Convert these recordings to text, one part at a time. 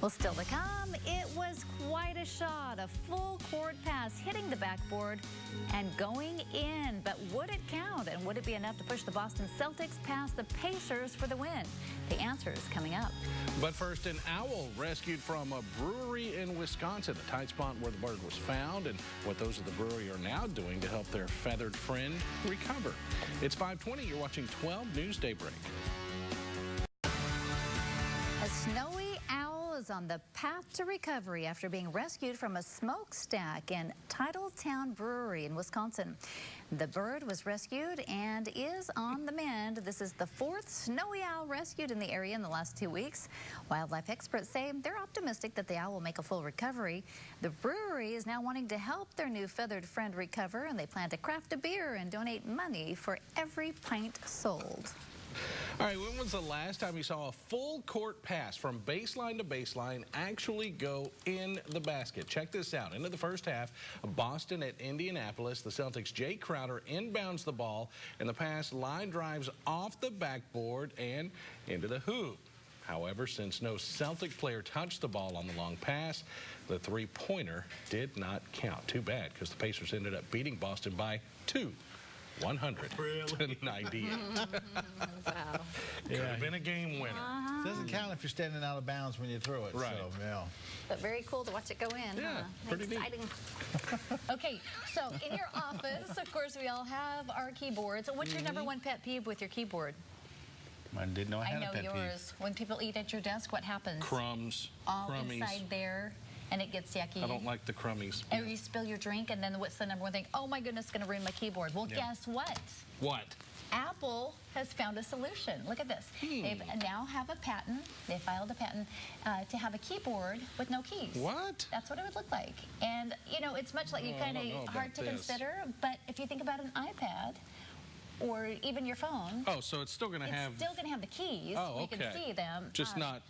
Well, still to come, it was quite a shot, a full court pass hitting the backboard and going in. But would it count, and would it be enough to push the Boston Celtics past the Pacers for the win? The answer is coming up. But first, an owl rescued from a brewery in Wisconsin, a tight spot where the bird was found, and what those at the brewery are now doing to help their feathered friend recover. It's 5:20. You're watching 12 News Daybreak. A snowy owl is on the path to recovery after being rescued from a smokestack in Titletown Brewery in Wisconsin. The bird was rescued and is on the mend. This is the fourth snowy owl rescued in the area in the last 2 weeks. Wildlife experts say they're optimistic that the owl will make a full recovery. The brewery is now wanting to help their new feathered friend recover, and they plan to craft a beer and donate money for every pint sold. All right, when was the last time you saw a full court pass from baseline to baseline actually go in the basket? Check this out. Into the first half, Boston at Indianapolis. The Celtics' Jay Crowder inbounds the ball, and the pass line drives off the backboard and into the hoop. However, since no Celtic player touched the ball on the long pass, the three-pointer did not count. Too bad, because the Pacers ended up beating Boston by 100 to 98. Wow. Could have been a game winner. Doesn't count if you're standing out of bounds when you throw it. Right. So, yeah. But very cool to watch it go in. Yeah, huh? pretty neat. Exciting. Okay, so in your office, of course, we all have our keyboards. What's your number one pet peeve with your keyboard? I didn't know I had a pet yours. peeve. When people eat at your desk, what happens? Crumbs, All crummies. inside there, and it gets yucky. I don't like the crummies. And you spill your drink, and then what's the number one thing? Oh my goodness, it's going to ruin my keyboard. Well, Yeah. guess what? What? Apple has found a solution. Look at this. They now have a patent. They filed a patent to have a keyboard with no keys. What? That's what it would look like. And, you know, it's much like you Oh, kind I don't know of about hard to this. consider, but if you think about an iPad or even your phone, Oh, so it's still going to have... it's still going to have the keys. Oh, You can okay. see them. Just not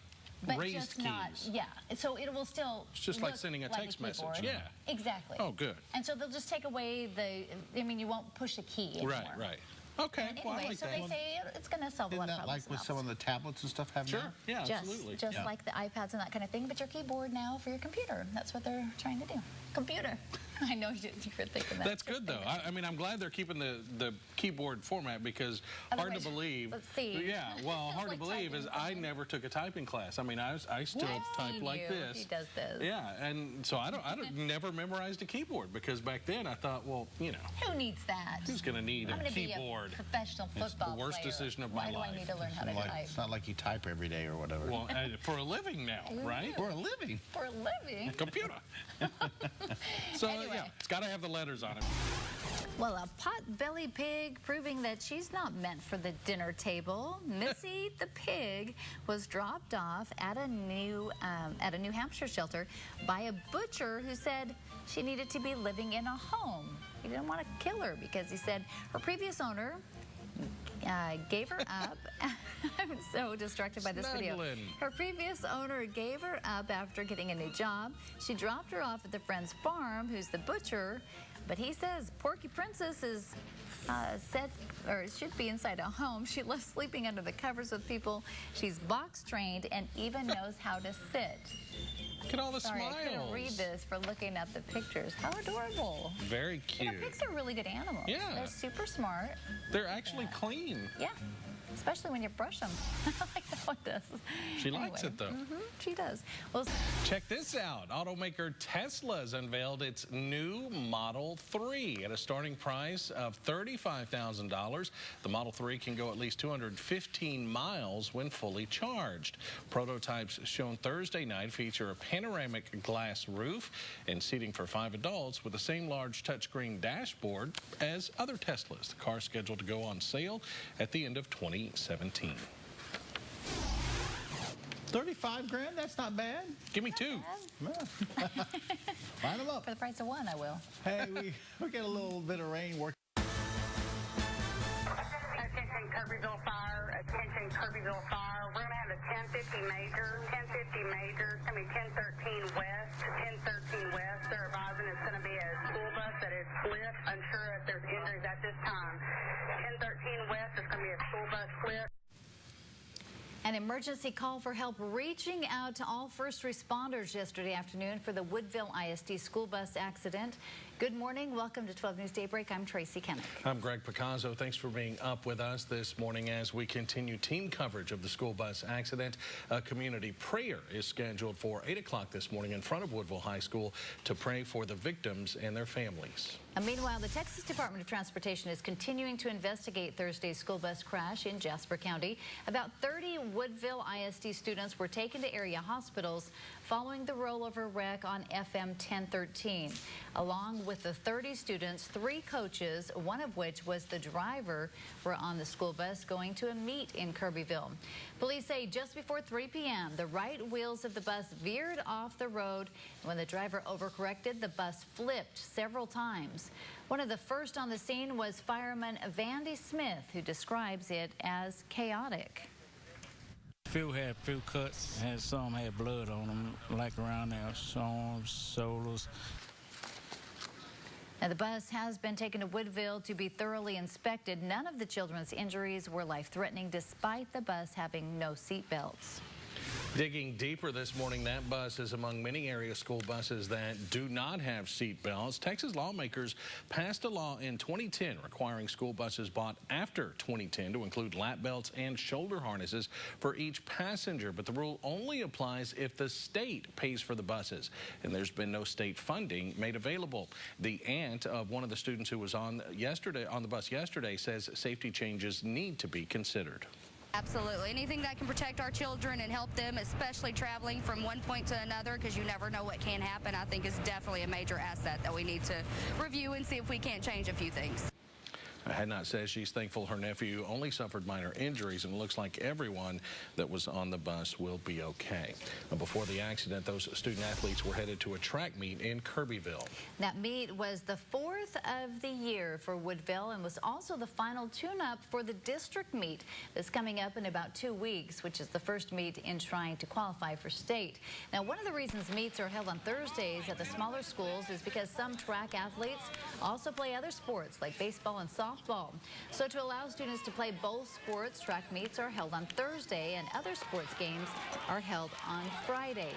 but raised just keys. not, yeah. So it will still It's just like look sending a like text message. keyboard. Yeah. Exactly. Oh, good. And so they'll just take away the, I mean, you won't push a key anymore. Right, right. Okay, And well, I anyway, like so that. they say it's going to solve a Isn't lot of that problems. like with some of the tablets and stuff have Sure, now? yeah, Just, absolutely. just Yeah. like the iPads and that kind of thing, but your keyboard now for your computer. That's what they're trying to do. Computer. I know you were thinking that. That's good, though. I mean, I'm glad they're keeping the keyboard format, because hard to Otherwise, believe. let's see. Yeah, well, hard to Like believe is typing I something. never took a typing class. I mean, I still I've type seen like you. this. He does this. Yeah, and so I never memorized a keyboard, because back then I thought, well, you know, Who needs that? who's going to need I'm a going to be keyboard? a professional football the worst player. decision of my Why life. do I need to learn how to Like, type? it's not like you type every day or whatever. Well, for a living now, right? For a living. For a living. Computer. So, Anyway. yeah, it's got to have the letters on it. Well, a pot-bellied pig proving that she's not meant for the dinner table. Missy the pig was dropped off at a New Hampshire shelter by a butcher who said she needed to be living in a home. He didn't want to kill her because he said her previous owner gave her up. I'm so distracted by this video. Snuggling. Her previous owner gave her up after getting a new job. She dropped her off at the friend's farm, who's the butcher, but he says Porky Princess is should be inside a home. She loves sleeping under the covers with people. She's box trained and even knows how to sit. Look at all the Sorry, smiles. I couldn't read this for looking at the pictures. How adorable. Very You know, cute. pigs are really good animals. Yeah. They're super smart. They're actually clean. Yeah. Especially when you brush them. I like that one does. She likes it, though. She does. Well, Check this out. Automaker Tesla has unveiled its new Model 3 at a starting price of $35,000. The Model 3 can go at least 215 miles when fully charged. Prototypes shown Thursday night feature a panoramic glass roof and seating for 5 adults with the same large touchscreen dashboard as other Teslas. The car is scheduled to go on sale at the end of 2017. 35 grand? That's not bad. Give me 2. Line them up. for the price of one, I will. Hey, we get a little bit of rain working. Attention Kirbyville Fire, attention Kirbyville Fire. We're going to have a 1050 major, 1050 major. It's going to be 1013 West, 1013 West. They're advising it's going to be a school bus that is split. Unsure if there's injuries at this time. 1013 West is going to be a school bus split. An emergency call for help reaching out to all first responders yesterday afternoon for the Woodville ISD school bus accident. Good morning. Welcome to 12 News Daybreak. I'm Tracy Kennick. I'm Greg Picasso. Thanks for being up with us this morning as we continue team coverage of the school bus accident. A community prayer is scheduled for 8 o'clock this morning in front of Woodville High School to pray for the victims and their families. And meanwhile, the Texas Department of Transportation is continuing to investigate Thursday's school bus crash in Jasper County. About 30 Woodville ISD students were taken to area hospitals following the rollover wreck on FM 1013. Along with the 30 students, 3 coaches, one of which was the driver, were on the school bus going to a meet in Kirbyville. Police say just before 3 p.m., the right wheels of the bus veered off the road. When the driver overcorrected, the bus flipped several times. One of the first on the scene was fireman Vandy Smith, who describes it as chaotic. Few had few cuts, some had blood on them, like around their arms, shoulders. Now, the bus has been taken to Woodville to be thoroughly inspected. None of the children's injuries were life-threatening, despite the bus having no seat belts. Digging deeper this morning, that bus is among many area school buses that do not have seat belts. Texas lawmakers passed a law in 2010 requiring school buses bought after 2010 to include lap belts and shoulder harnesses for each passenger. But the rule only applies if the state pays for the buses, and there's been no state funding made available. The aunt of one of the students who was on the bus yesterday says safety changes need to be considered. Absolutely. Anything that can protect our children and help them, especially traveling from one point to another, because you never know what can happen, I think is definitely a major asset that we need to review and see if we can't change a few things. Hadnot says she's thankful her nephew only suffered minor injuries, and it looks like everyone that was on the bus will be okay. Before the accident, those student athletes were headed to a track meet in Kirbyville. That meet was the 4th of the year for Woodville and was also the final tune-up for the district meet that's coming up in about 2 weeks, which is the first meet in trying to qualify for state. Now, one of the reasons meets are held on Thursdays at the smaller schools is because some track athletes also play other sports like baseball and softball. So to allow students to play both sports, track meets are held on Thursday and other sports games are held on Fridays.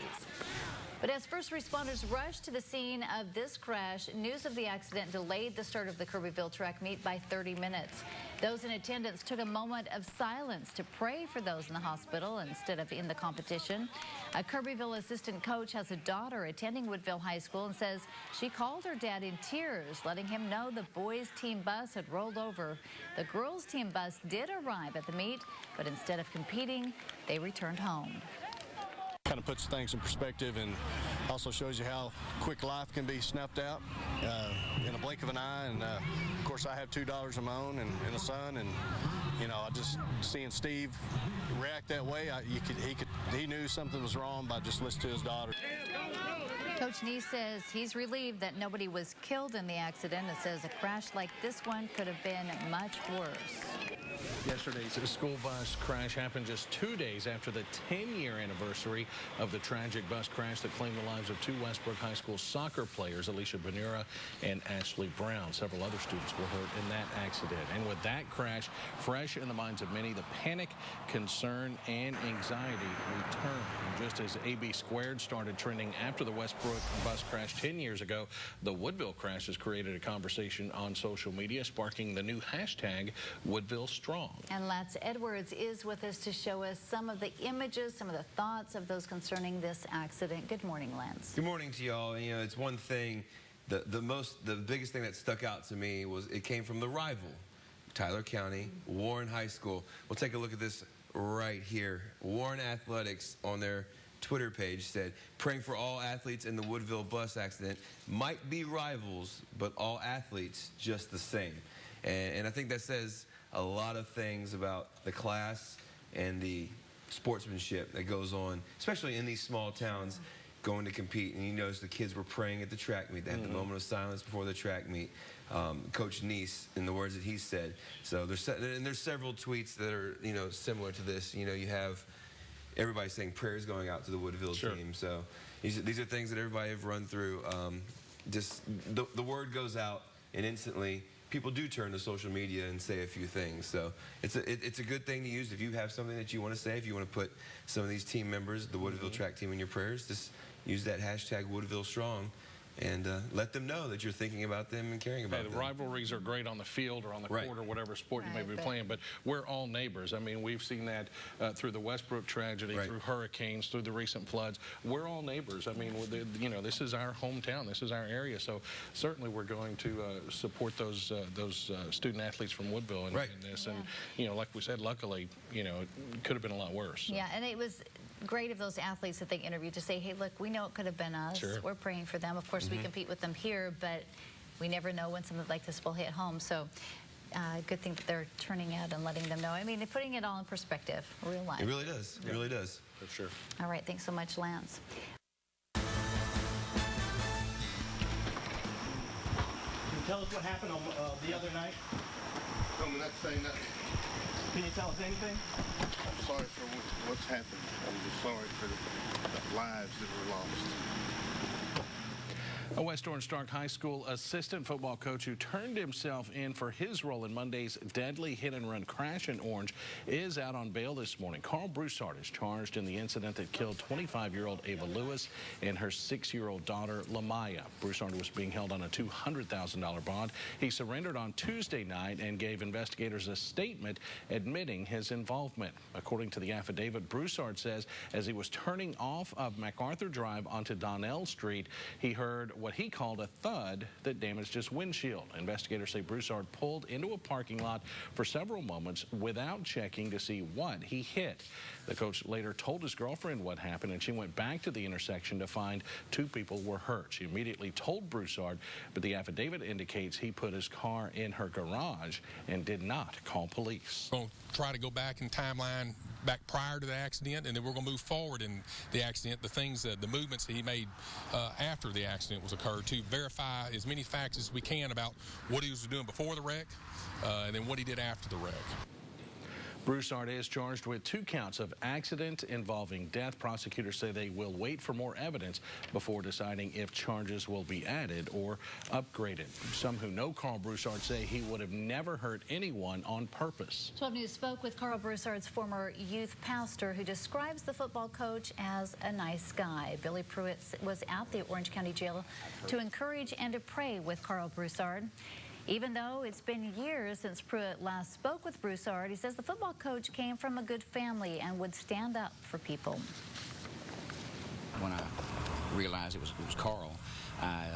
But as first responders rushed to the scene of this crash, news of the accident delayed the start of the Kirbyville track meet by 30 minutes. Those in attendance took a moment of silence to pray for those in the hospital instead of in the competition. A Kirbyville assistant coach has a daughter attending Woodville High School and says she called her dad in tears, letting him know the boys' team bus had rolled over. The girls' team bus did arrive at the meet, but instead of competing, they returned home. Kind of puts things in perspective and also shows you how quick life can be snuffed out in a blink of an eye. And of course, I have 2 daughters of my own and a son, and I just seeing Steve react that way, he knew something was wrong by just listening to his daughter. Coach Nee says he's relieved that nobody was killed in the accident and says a crash like this one could have been much worse. Yesterday's school bus crash happened just 2 days after the 10-year anniversary of the tragic bus crash that claimed the lives of 2 Westbrook High School soccer players, Alicia Benura and Ashley Brown. Several other students were hurt in that accident. And with that crash fresh in the minds of many, the panic, concern, and anxiety returned. And just as AB squared started trending after the Westbrook bus crash 10 years ago, the Woodville crash has created a conversation on social media, sparking the new hashtag #WoodvilleStrong. And Lance Edwards is with us to show us some of the images, some of the thoughts of those concerning this accident. Good morning, Lance. Good morning to y'all. It's one thing, the biggest thing that stuck out to me was it came from the rival, Tyler County, Warren High School. We'll take a look at this right here. Warren Athletics on their Twitter page said, praying for all athletes in the Woodville bus accident. Might be rivals, but all athletes just the same. And I think that says a lot of things about the class and the sportsmanship that goes on, especially in these small towns, going to compete. And you notice the kids were praying at the track meet. They had the moment of silence before the track meet. Coach Neese, in the words that he said. So there's several tweets that are similar to this. You have everybody saying prayers going out to the Woodville team. So these are things that everybody have run through. Just the word goes out, and instantly people do turn to social media and say a few things. So it's a good thing to use if you have something that you want to say, if you want to put some of these team members, the Woodville track team, in your prayers. Just use that hashtag Woodville Strong and let them know that you're thinking about them and caring about them. The rivalries are great on the field or on the court or whatever sport you may be playing, but we're all neighbors. I mean, we've seen that through the Westbrook tragedy, through hurricanes, through the recent floods. We're all neighbors. I mean, you know, this is our hometown. This is our area. So certainly we're going to support those student athletes from Woodville in this. And, you know, like we said, luckily, you know, it could have been a lot worse. So. Yeah, and it was great of those athletes that they interviewed to say, hey, look, we know it could have been us. We're praying for them. Of course, we compete with them here, but we never know when something like this will hit home. So good thing that they're turning out and letting them know. I mean, they're putting it all in perspective, real life. It really does. It really does. For sure. All right. Thanks so much, Lance. Can you tell us what happened on the other night? I'm not saying nothing. Can you tell us anything? I'm sorry for what's happened. I'm just sorry for the lives that were lost. A West Orange Stark High School assistant football coach who turned himself in for his role in Monday's deadly hit-and-run crash in Orange is out on bail this morning. Carl Broussard is charged in the incident that killed 25-year-old Ava Lewis and her 6-year-old daughter, Lamaya. Broussard was being held on a $200,000 bond. He surrendered on Tuesday night and gave investigators a statement admitting his involvement. According to the affidavit, Broussard says as he was turning off of MacArthur Drive onto Donnell Street, he heard what he called a thud that damaged his windshield. Investigators say Broussard pulled into a parking lot for several moments without checking to see what he hit. The coach later told his girlfriend what happened, and she went back to the intersection to find 2 people were hurt. She immediately told Broussard, but the affidavit indicates he put his car in her garage and did not call police. We're going to try to go back in timeline back prior to the accident, and then we're going to move forward in the accident, the things, the movements that he made after the accident was occurred, to verify as many facts as we can about what he was doing before the wreck and then what he did after the wreck. Broussard is charged with 2 counts of accident involving death. Prosecutors say they will wait for more evidence before deciding if charges will be added or upgraded. Some who know Carl Broussard say he would have never hurt anyone on purpose. 12 News spoke with Carl Broussard's former youth pastor, who describes the football coach as a nice guy. Billy Pruitt was at the Orange County Jail to encourage and to pray with Carl Broussard. Even though it's been years since Pruitt last spoke with Broussard, he says the football coach came from a good family and would stand up for people. When I realized it was Carl, I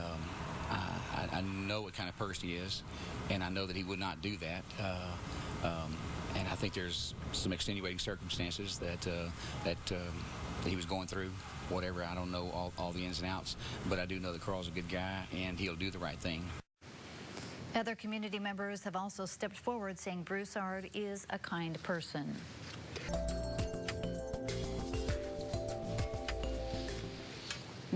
know what kind of person he is, and I know that he would not do that. And I think there's some extenuating circumstances that he was going through. Whatever, I don't know all the ins and outs, but I do know that Carl's a good guy and he'll do the right thing. Other community members have also stepped forward, saying Broussard is a kind person.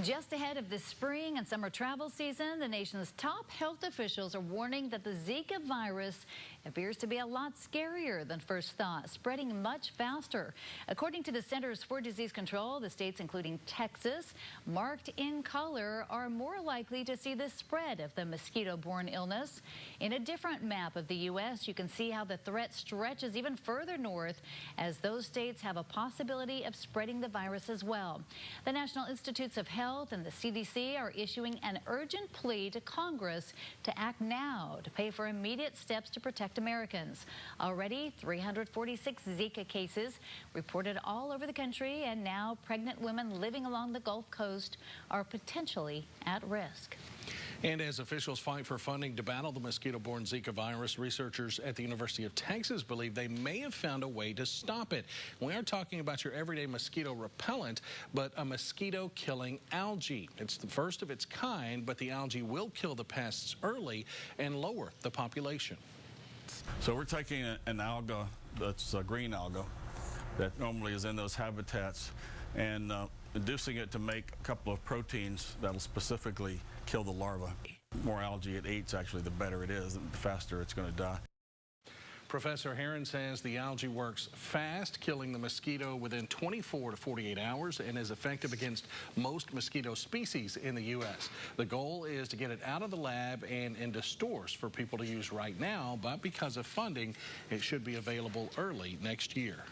Just ahead of the spring and summer travel season, the nation's top health officials are warning that the Zika virus appears to be a lot scarier than first thought, spreading much faster. According to the Centers for Disease Control, the states, including Texas, marked in color, are more likely to see the spread of the mosquito-borne illness. In a different map of the U.S., you can see how the threat stretches even further north, as those states have a possibility of spreading the virus as well. The National Institutes of Health and the CDC are issuing an urgent plea to Congress to act now to pay for immediate steps to protect Americans. Already 346 Zika cases reported all over the country, and now pregnant women living along the Gulf Coast are potentially at risk. And as officials fight for funding to battle the mosquito-borne Zika virus, researchers at the University of Texas believe they may have found a way to stop it. We aren't talking about your everyday mosquito repellent, but a mosquito-killing algae. It's the first of its kind, but the algae will kill the pests early and lower the population. So we're taking an alga that's a green alga that normally is in those habitats and inducing it to make a couple of proteins that will specifically kill the larva. The more algae it eats, actually, the better it is, and the faster it's going to die. Professor Heron says the algae works fast, killing the mosquito within 24 to 48 hours and is effective against most mosquito species in the U.S. The goal is to get it out of the lab and into stores for people to use right now, but because of funding, it should be available early next year.